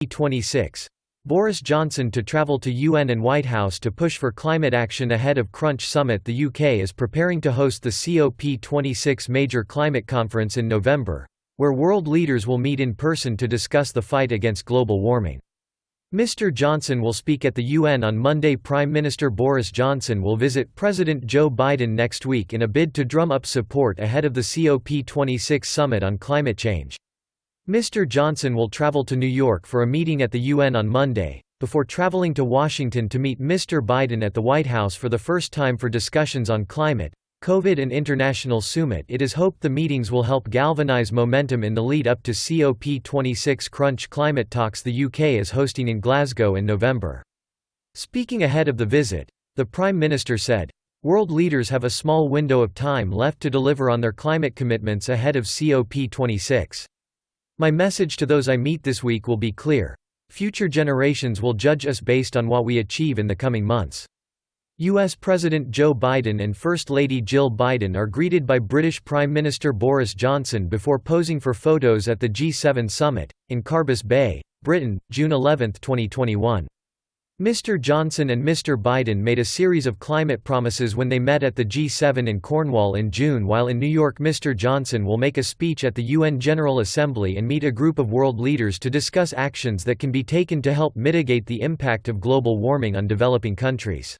COP26 Boris Johnson to travel to UN and White House to push for climate action ahead of Crunch Summit. The UK is preparing to host the COP26 major climate conference in November, where world leaders will meet in person to discuss the fight against global warming. Mr. Johnson will speak at the UN on Monday. Prime Minister Boris Johnson will visit President Joe Biden next week in a bid to drum up support ahead of the COP26 Summit on climate change. Mr. Johnson will travel to New York for a meeting at the UN on Monday, before traveling to Washington to meet Mr. Biden at the White House for the first time for discussions on climate, COVID and international summit. It is hoped the meetings will help galvanize momentum in the lead up to COP26 Crunch climate talks the UK is hosting in Glasgow in November. Speaking ahead of the visit, the Prime Minister said, "World leaders have a small window of time left to deliver on their climate commitments ahead of COP26. My message to those I meet this week will be clear. Future generations will judge us based on what we achieve in the coming months." US President Joe Biden and First Lady Jill Biden are greeted by British Prime Minister Boris Johnson before posing for photos at the G7 Summit, in Carbis Bay, Britain, June 11, 2021. Mr. Johnson and Mr. Biden made a series of climate promises when they met at the G7 in Cornwall in June. While in New York, Mr. Johnson will make a speech at the UN General Assembly and meet a group of world leaders to discuss actions that can be taken to help mitigate the impact of global warming on developing countries.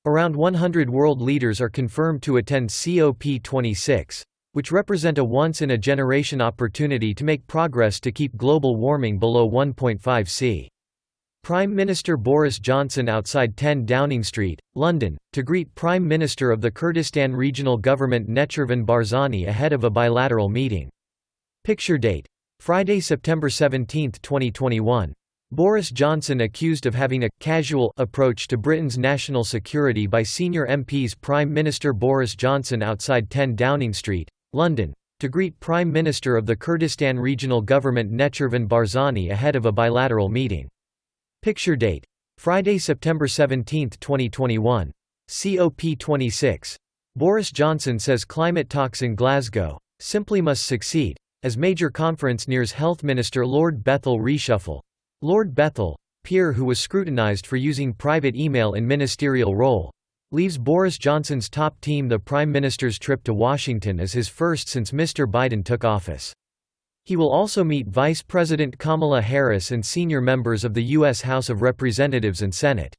Around 100 world leaders are confirmed to attend COP26, which represent a once-in-a-generation opportunity to make progress to keep global warming below 1.5 C. Prime Minister Boris Johnson outside 10 Downing Street, London, to greet Prime Minister of the Kurdistan Regional Government Necharvan Barzani ahead of a bilateral meeting. Picture date: Friday, September 17, 2021. Boris Johnson accused of having a «casual» approach to Britain's national security by senior MPs. Prime Minister Boris Johnson outside 10 Downing Street, London, to greet Prime Minister of the Kurdistan Regional Government Necharvan Barzani ahead of a bilateral meeting. Picture date: Friday, September 17, 2021. COP26. Boris Johnson says climate talks in Glasgow simply must succeed, as major conference nears. Health Minister Lord Bethel reshuffle. Lord Bethel, peer who was scrutinised for using private email in ministerial role, leaves Boris Johnson's top team. The Prime Minister's trip to Washington is his first since Mr. Biden took office. He will also meet Vice President Kamala Harris and senior members of the U.S. House of Representatives and Senate.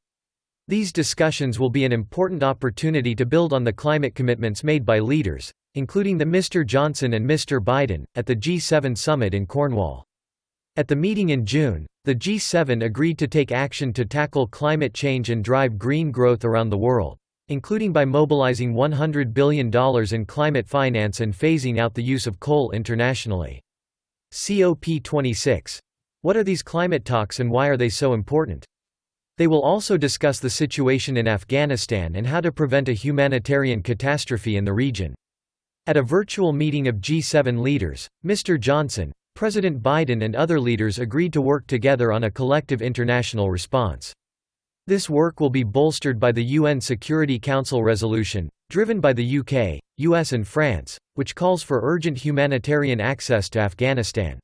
These discussions will be an important opportunity to build on the climate commitments made by leaders, including the Mr. Johnson and Mr. Biden, at the G7 Summit in Cornwall. At the meeting in June, the G7 agreed to take action to tackle climate change and drive green growth around the world, including by mobilizing $100 billion in climate finance and phasing out the use of coal internationally. COP26. What are these climate talks and why are they so important? They will also discuss the situation in Afghanistan and how to prevent a humanitarian catastrophe in the region. At a virtual meeting of G7 leaders, Mr. Johnson, President Biden and other leaders agreed to work together on a collective international response. This work will be bolstered by the UN Security Council resolution, driven by the UK, US and France, which calls for urgent humanitarian access to Afghanistan.